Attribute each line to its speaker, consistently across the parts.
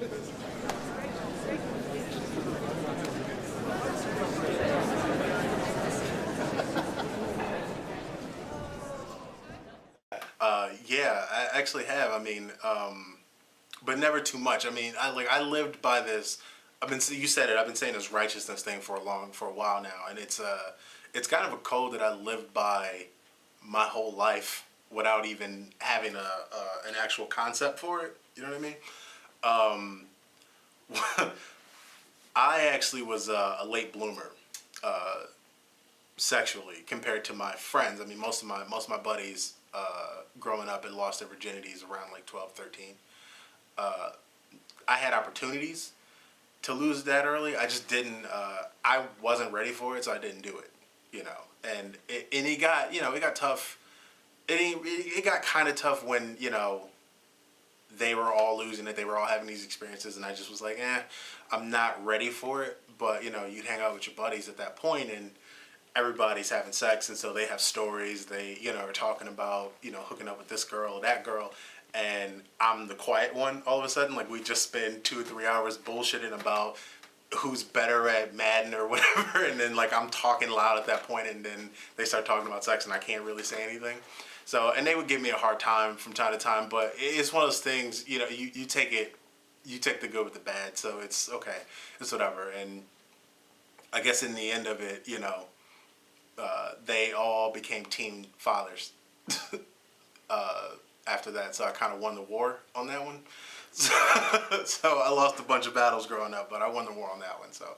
Speaker 1: Yeah, I actually have. I mean, but never too much. I mean, I lived by this. You said it. I've been saying this righteousness thing for a while now, and it's kind of a code that I lived by my whole life without even having an actual concept for it. You know what I mean? I actually was a late bloomer sexually compared to my friends. I mean, most of my buddies growing up had lost their virginities around like 12, 13. I had opportunities to lose that early. I just didn't. I wasn't ready for it, so I didn't do it. You know, and it got it got tough. It got kind of tough when they were all losing it. They were all having these experiences, and I just was like, I'm not ready for it. But you'd hang out with your buddies at that point, and everybody's having sex, and so they have stories. They are talking about hooking up with this girl or that girl, and I'm the quiet one all of a sudden. Like we just spend 2 or 3 hours bullshitting about who's better at Madden or whatever, and then like I'm talking loud at that point, and then they start talking about sex, and I can't really say anything. So, and they would give me a hard time from time to time, but it's one of those things. You take it, you take the good with the bad. So it's okay, it's whatever. And I guess in the end of it, they all became teen fathers after that. So I kind of won the war on that one. So, so I lost a bunch of battles growing up, but I won the war on that one. So,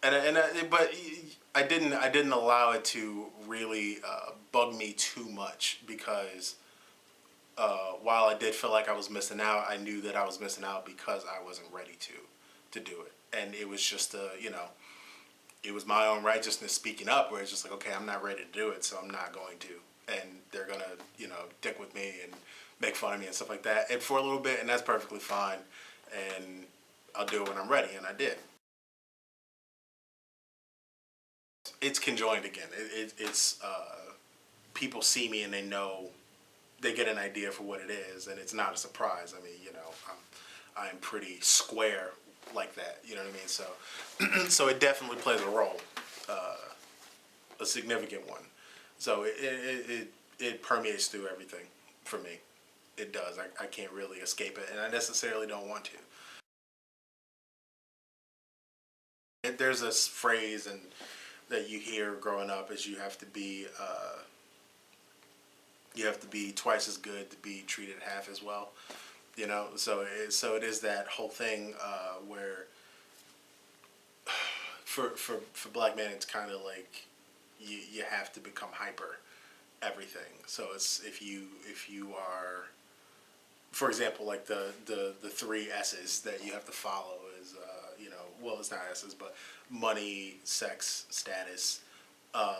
Speaker 1: but I didn't allow it to really bug me too much because while I did feel like I was missing out, I knew that I was missing out because I wasn't ready to do it, and it was just it was my own righteousness speaking up, where it's just like, okay, I'm not ready to do it, so I'm not going to, and they're gonna dick with me and make fun of me and stuff like that, and for a little bit, and that's perfectly fine, and I'll do it when I'm ready, and I did. It's conjoined again. It's people see me and they know, they get an idea for what it is, and it's not a surprise. I mean, I'm pretty square like that. You know what I mean? So so it definitely plays a role, a significant one. So it permeates through everything for me. It does. I can't really escape it, and I necessarily don't want to. There's this phrase and that you hear growing up is you have to be twice as good to be treated half as well. So it is that whole thing where for black men it's kind of like you have to become hyper everything. So it's if you are, for example, like the three S's that you have to follow is well, it's not S's, but money, sex, status,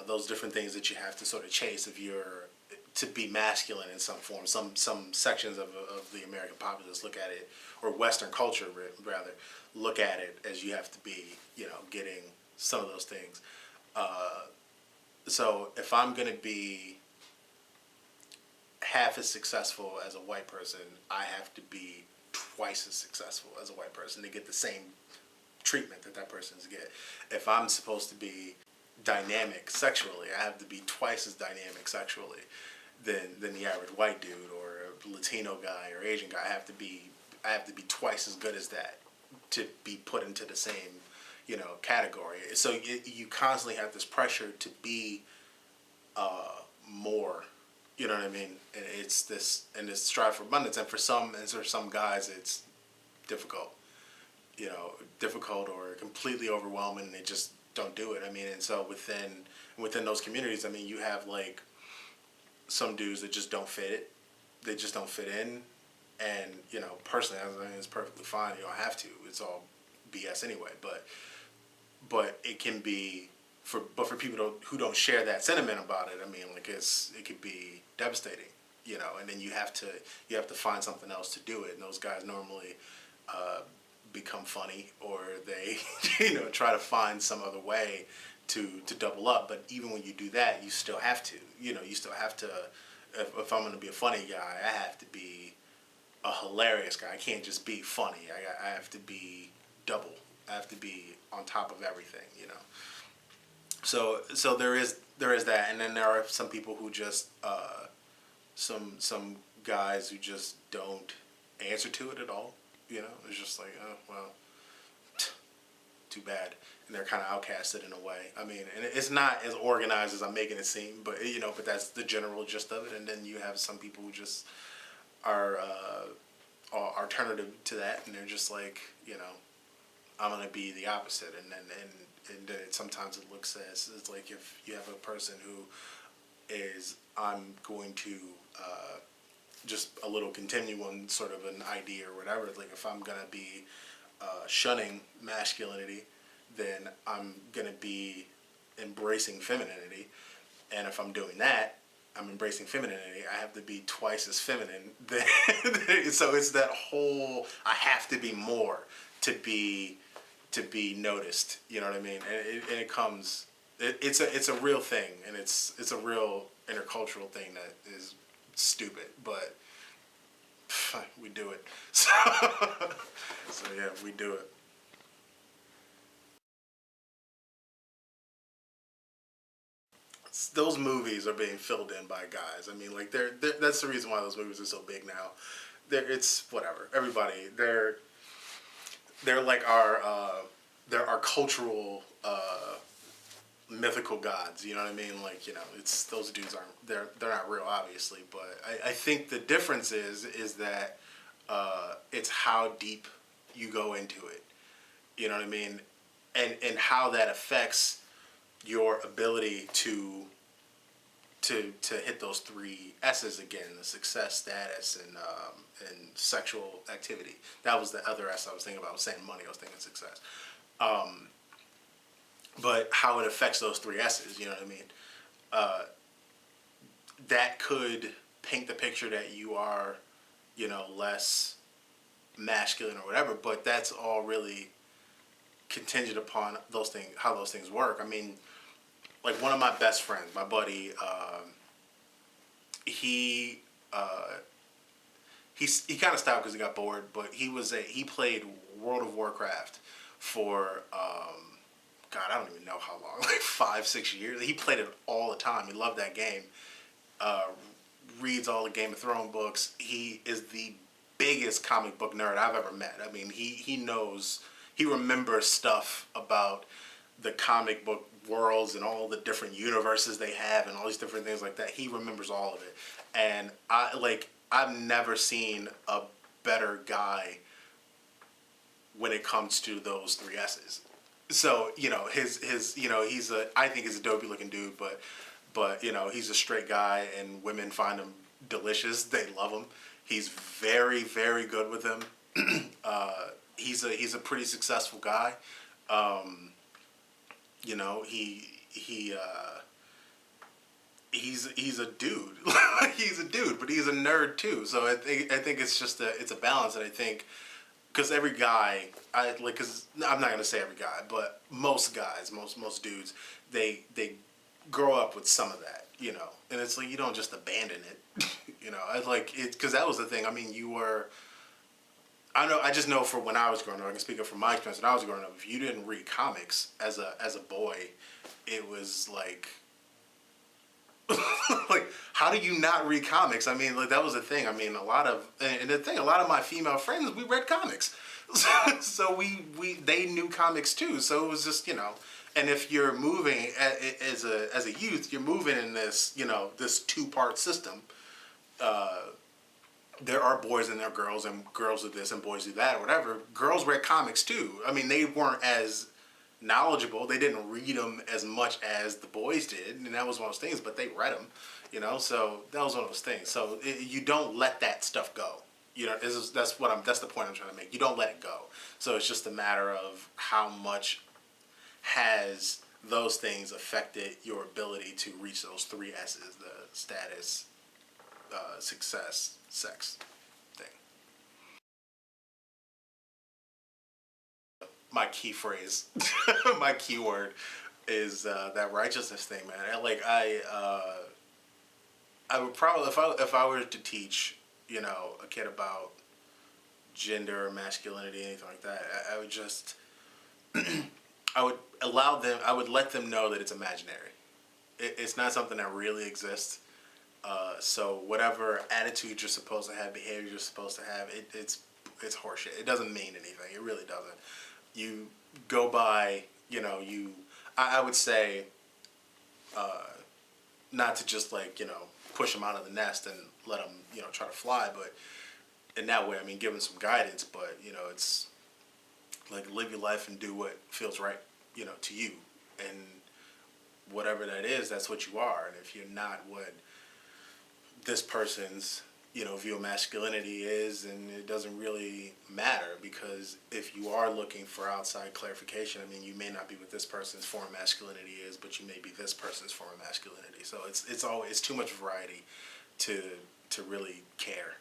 Speaker 1: those different things that you have to sort of chase if you're to be masculine in some form. Some sections of the American populace look at it, or Western culture rather, look at it as you have to be getting some of those things. So if I'm gonna be half as successful as a white person, I have to be twice as successful as a white person to get the same treatment that that person's get. If I'm supposed to be dynamic sexually, I have to be twice as dynamic sexually than the average white dude or a Latino guy or Asian guy. I have to be twice as good as that to be put into the same category. So you constantly have this pressure to be more. You know what I mean? And it's this strive for abundance, and for some guys it's difficult. Difficult or completely overwhelming, and they just don't do it. I mean, and so within those communities, I mean, you have like some dudes that just don't fit it. They just don't fit in, and personally, I mean, it's perfectly fine. You don't have to. It's all BS anyway. But it can be for people who don't share that sentiment about it. I mean, like it could be devastating. And then you have to find something else to do it. And those guys normally become funny, or they try to find some other way to double up. But even when you do that, you still have to if I'm going to be a funny guy, I have to be a hilarious guy. I can't just be funny. I have to be double. I have to be on top of everything, you know. So there is that, and then there are some people who just some guys who just don't answer to it at all. You know, it's just like, oh well, too bad, and they're kind of outcasted in a way. I mean, and it's not as organized as I'm making it seem, but you know, but that's the general gist of it. And then you have some people who just are alternative to that, and they're just like, you know, I'm gonna be the opposite, and then sometimes it looks as it's like if you have a person who is I'm going to just a little continuum sort of an idea or whatever. Like if I'm gonna be shunning masculinity, then I'm gonna be embracing femininity, and if I'm doing that, I'm embracing femininity. I have to be twice as feminine. So it's that whole I have to be more to be noticed. You know what I mean? And it comes. It's a real thing, and it's a real intercultural thing that is stupid, but we do it. So yeah, we do it. Those movies are being filled in by guys. I mean, like that's the reason why those movies are so big now. It's whatever. Everybody, they're like they're our cultural mythical gods. You know what I mean? Like, you know, it's those dudes aren't they're not real, obviously. But I think the difference is that it's how deep you go into it. You know what I mean? And how that affects your ability to hit those three S's again: the success, status, and sexual activity. That was the other S I was thinking about. I was saying money. I was thinking success. But how it affects those three S's, you know what I mean? That could paint the picture that you are, you know, less masculine or whatever. But that's all really contingent upon those things, how those things work. I mean, like one of my best friends, my buddy, he he kind of stopped because he got bored, but he played World of Warcraft for God, I don't even know how long, like 5-6 years. He played it all the time. He loved that game. Reads all the Game of Thrones books. He is the biggest comic book nerd I've ever met. I mean, he knows, he remembers stuff about the comic book worlds and all the different universes they have and all these different things like that. He remembers all of it. And I've never seen a better guy when it comes to those three S's. So, you know, his you know, I think he's a dopey looking dude, but you know, he's a straight guy and women find him delicious. They love him. He's very, very good with them. He's a pretty successful guy. You know, he's a dude. He's a dude, but he's a nerd too. So I think it's just it's a balance, and I think because every guy, because I'm not gonna say every guy, but most guys, most dudes, they grow up with some of that, you know, and it's like you don't just abandon it, you know. I like it because that was the thing. I mean, you were. I just know for when I was growing up, I can speak up from my experience when I was growing up. If you didn't read comics as a boy, it was like, like, how do you not read comics? I mean, like that was the thing. I mean, a lot of my female friends, we read comics, so they knew comics too. So it was just, you know, and if you're moving as a youth, you're moving in this, you know, this 2-part system. There are boys and there are girls, and girls do this and boys do that or whatever. Girls read comics too. I mean, they weren't as knowledgeable. They didn't read them as much as the boys did, and that was one of those things. But they read them, you know. So that was one of those things. So you don't let that stuff go. You know, that's the point I'm trying to make. You don't let it go. So it's just a matter of how much has those things affected your ability to reach those three S's: the status, success, sex thing. My key phrase, my keyword is that righteousness thing, man. I would probably if I were to teach, you know, a kid about gender or masculinity, anything like that. I would just, I would allow them, I would let them know that it's imaginary. It's not something that really exists. So whatever attitude you're supposed to have, behavior you're supposed to have, it's horseshit. It doesn't mean anything. It really doesn't. You go by, I would say, not to just like, push them out of the nest and let them, try to fly, but in that way, I mean, give them some guidance, but, it's like live your life and do what feels right, to you. And whatever that is, that's what you are. And if you're not what this person's, view of masculinity is, and it doesn't really matter, because if you are looking for outside clarification, I mean, you may not be what this person's form of masculinity is, but you may be this person's form of masculinity. So it's too much variety to really care.